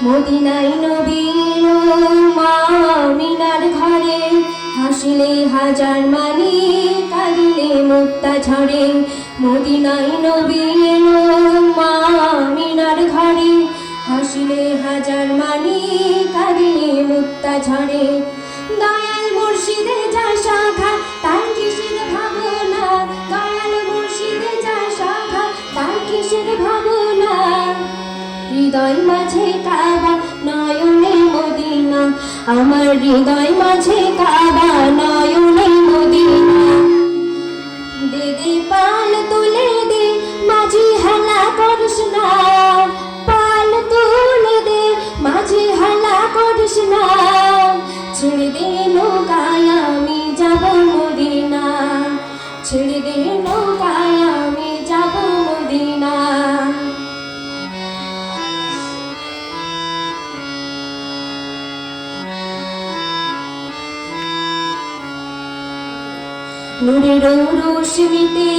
মদিনায় নবীর মা আমিনার ঘরে হাসিলে হাজার মানি কাঁদিলে মুক্তা ঝরে। মদিনায় নবীর মা আমিনার ঘরে হাসিলে হাজার মানি কাঁদিলে মুক্তা ঝরে। দয়াল মুর্শিদে যা শাখা তার কিসের ভাবনা, দয়াল মুর্শিদে যা শাখা তার কিসের ভাবনা। হৃদয় মাঝে কাবা নয়নে মদিনা, আমার হৃদয় মাঝে কাবা নয়নে মদিনা। দে দে পাল তুলে দে মাঝি হালা করিস না, পাল তুলে দে মাঝি হালা করিস না। ছেড়ে দে নৌকায় আমি যাব মদিনা, ছেড়ে দে নৌকায় আমি যাব মদিনা। নূরের রোশনীতে